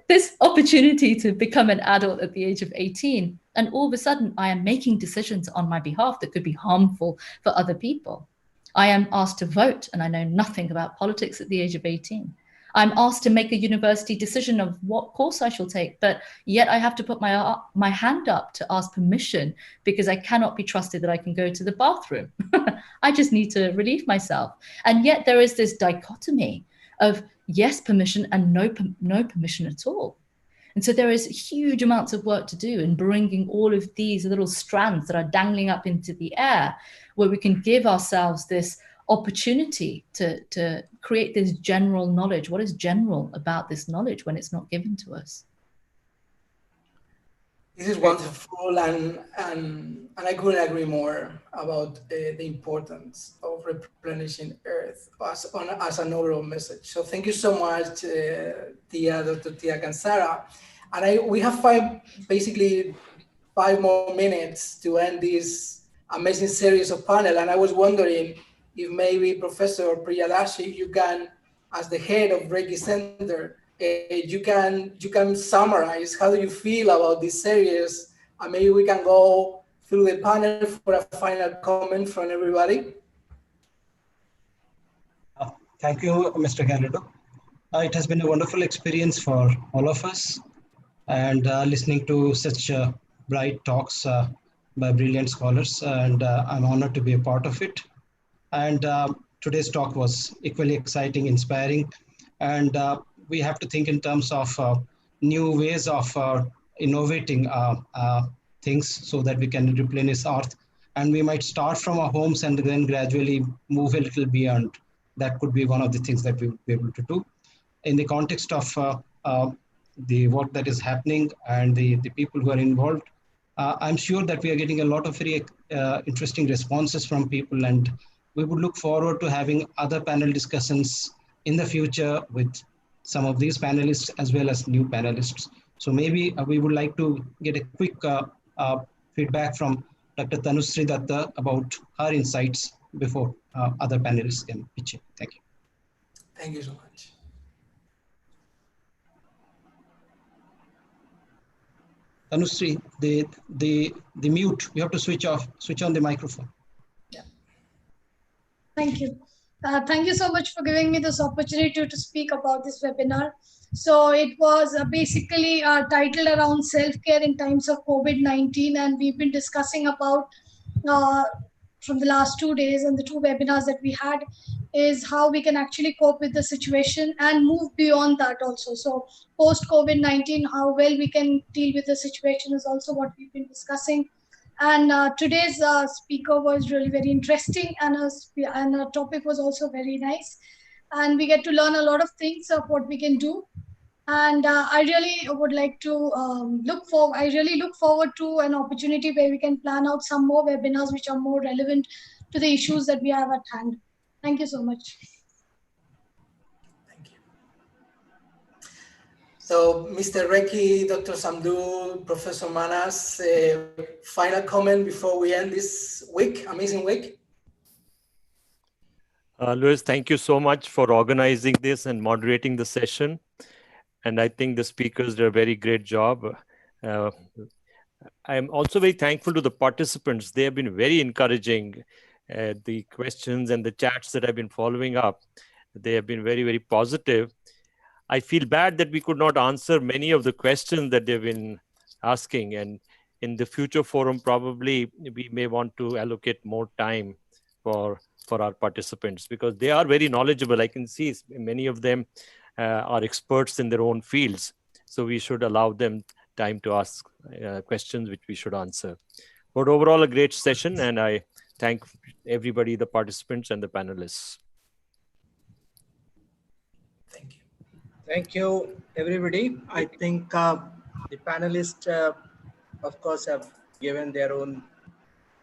this opportunity to become an adult at the age of 18, and all of a sudden I am making decisions on my behalf that could be harmful for other people. I am asked to vote, and I know nothing about politics at the age of 18. I'm asked to make a university decision of what course I shall take, but yet I have to put my hand up to ask permission because I cannot be trusted that I can go to the bathroom. I just need to relieve myself. And yet there is this dichotomy of yes permission and no permission at all. And so there is huge amounts of work to do in bringing all of these little strands that are dangling up into the air, where we can give ourselves this opportunity to create this general knowledge. What is general about this knowledge when it's not given to us? This is wonderful, and I couldn't agree more about the importance of replenishing Earth as an overall message. So thank you so much, Dr. Tia Kansara. And we have basically 5 more minutes to end this amazing series of panel. And I was wondering if maybe Professor Priyadashi, you can, as the head of Reiki Center, you can summarize how do you feel about this series, and maybe we can go through the panel for a final comment from everybody. Thank you, Mr. Gallardo. It has been a wonderful experience for all of us, and listening to such bright talks by brilliant scholars, and I'm honored to be a part of it. And today's talk was equally exciting, inspiring, and we have to think in terms of new ways of innovating things so that we can replenish Earth. And we might start from our homes and then gradually move a little beyond. That could be one of the things that we will be able to do. In the context of the work that is happening and the people who are involved, I'm sure that we are getting a lot of very interesting responses from people, and we would look forward to having other panel discussions in the future with some of these panelists as well as new panelists. So maybe we would like to get a quick feedback from Dr. Tanushree Datta about her insights before other panelists can pitch in. Thank you. Thank you so much. Anusri, the mute, you have to switch on the microphone. Yeah. Thank you. Thank you so much for giving me this opportunity to speak about this webinar. So it was basically titled around self-care in times of COVID-19, and we've been discussing about from the last 2 days, and the 2 webinars that we had is how we can actually cope with the situation and move beyond that also. So post COVID-19, how well we can deal with the situation is also what we've been discussing. And today's speaker was really very interesting, and our topic was also very nice. And we get to learn a lot of things of what we can do. And I really would like to look forward to an opportunity where we can plan out some more webinars which are more relevant to the issues that we have at hand. Thank you so much. Thank you. So, Mr. Reki, Dr. Samdu, Professor Manas, final comment before we end this week, amazing week? Louis, thank you so much for organizing this and moderating the session. And I think the speakers did a very great job. I'm also very thankful to the participants. They have been very encouraging. The questions and the chats that I've been following up, they have been very, very positive. I feel bad that we could not answer many of the questions that they've been asking. And in the future forum, probably we may want to allocate more time for our participants, because they are very knowledgeable. I can see many of them are experts in their own fields. So we should allow them time to ask questions which we should answer. But overall, a great session, and I thank everybody, the participants and the panelists. Thank you. Thank you, everybody. I think the panelists, of course, have given their own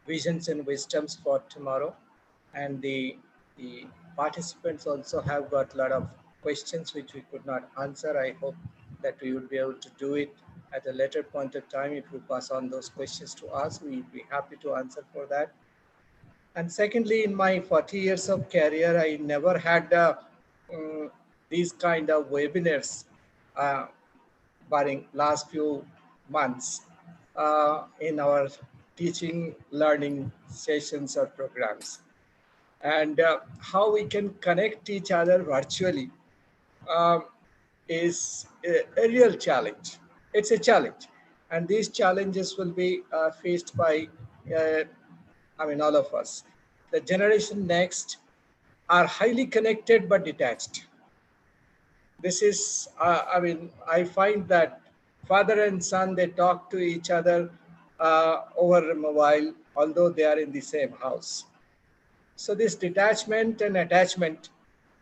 visions and wisdoms for tomorrow. And the participants also have got a lot of questions which we could not answer. I hope that we would be able to do it at a later point of time. If you pass on those questions to us, we'd be happy to answer for that. And secondly, in my 40 years of career, I never had these kind of webinars barring last few months in our teaching learning sessions or programs. And how we can connect each other virtually is a real challenge. It's a challenge. And these challenges will be faced by, all of us. The generation next are highly connected but detached. This is, I find that father and son, they talk to each other over mobile, although they are in the same house. So this detachment and attachment,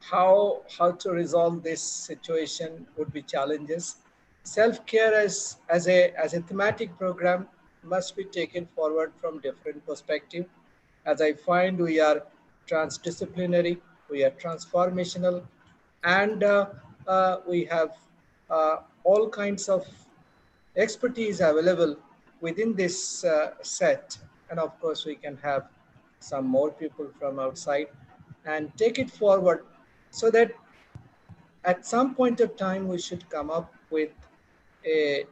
how to resolve this situation would be challenges. Self-care as a thematic program must be taken forward from different perspective. As I find, we are transdisciplinary, we are transformational, and we have all kinds of expertise available within this set. And of course, we can have some more people from outside and take it forward, so that at some point of time, we should come up with a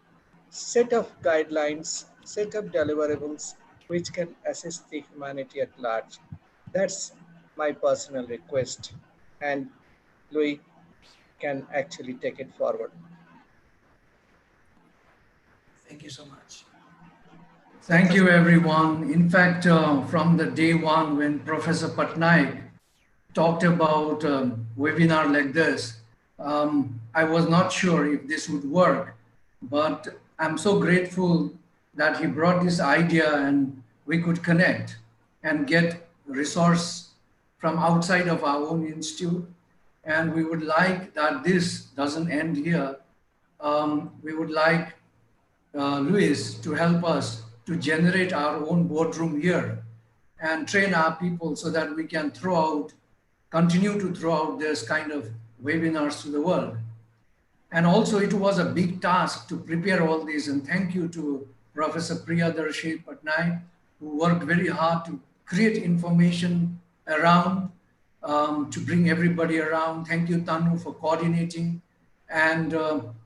set of guidelines, set of deliverables, which can assist the humanity at large. That's my personal request. And Louis can actually take it forward. Thank you so much. Thank you, everyone. In fact, from the day one, when Professor Patnaik talked about webinar like this, I was not sure if this would work, but I'm so grateful that he brought this idea and we could connect and get resource from outside of our own institute. And we would like that this doesn't end here. We would like Luis to help us to generate our own boardroom here and train our people so that we can continue to throw out this kind of webinars to the world. And also it was a big task to prepare all these, and thank you to Professor Priyadarshi Patnaik, who worked very hard to create information around, to bring everybody around. Thank you, Tanu, for coordinating. And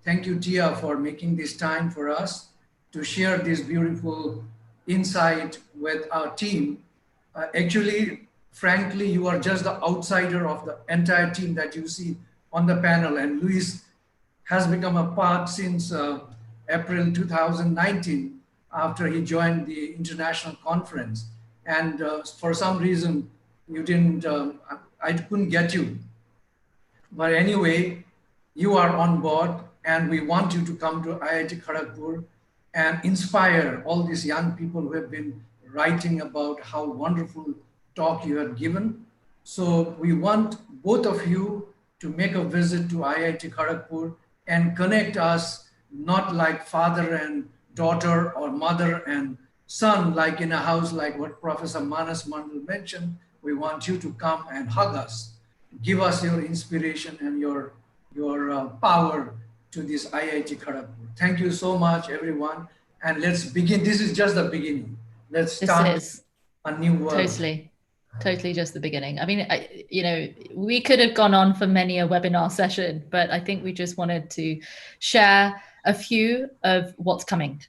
thank you, Tia, for making this time for us. to share this beautiful insight with our team. Actually, frankly, you are just the outsider of the entire team that you see on the panel. And Luis has become a part since April 2019 after he joined the international conference. And for some reason, you didn't, I couldn't get you. But anyway, you are on board and we want you to come to IIT Kharagpur and inspire all these young people who have been writing about how wonderful talk you have given. So we want both of you to make a visit to IIT Kharagpur and connect us, not like father and daughter or mother and son, like in a house, like what Professor Manas Mandal mentioned. We want you to come and hug us, give us your inspiration and your power to this IIT Kharagpur. Thank you so much, everyone. And let's begin. This is just the beginning. Let's start a new world. Totally just the beginning. I mean, you know, we could have gone on for many a webinar session, but I think we just wanted to share a few of what's coming.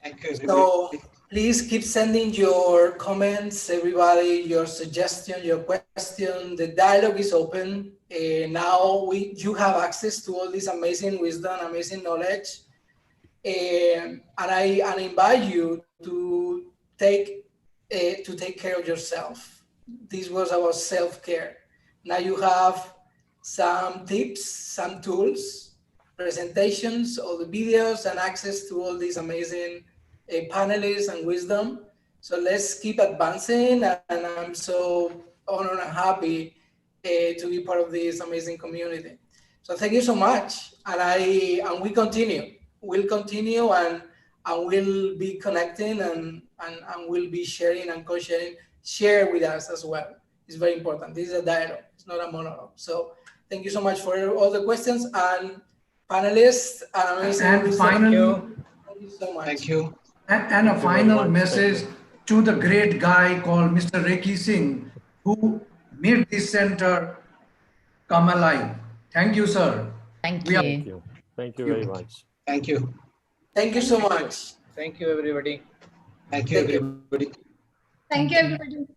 Thank you. So please keep sending your comments, everybody, your suggestion, your question. The dialogue is open. Now you have access to all this amazing wisdom, amazing knowledge. And I invite you to take care of yourself. This was about self-care. Now you have some tips, some tools, presentations, all the videos, and access to all these amazing panelists and wisdom. So let's keep advancing, and I'm so honored and happy to be part of this amazing community. So thank you so much, and we continue. We'll continue, and we'll be connecting, and we'll be sharing and co-sharing. Share with us as well. It's very important. This is a dialogue. It's not a monologue. So thank you so much for all the questions and panelists. And finally, thank you so much. Thank you. And a final message to the great guy called Mr. Rekhi Singh, who made this center come alive. Thank you, sir. Thank you. Thank you very much. Thank you. Thank you so much. Thank you, everybody. Thank you, everybody. Thank you, everybody.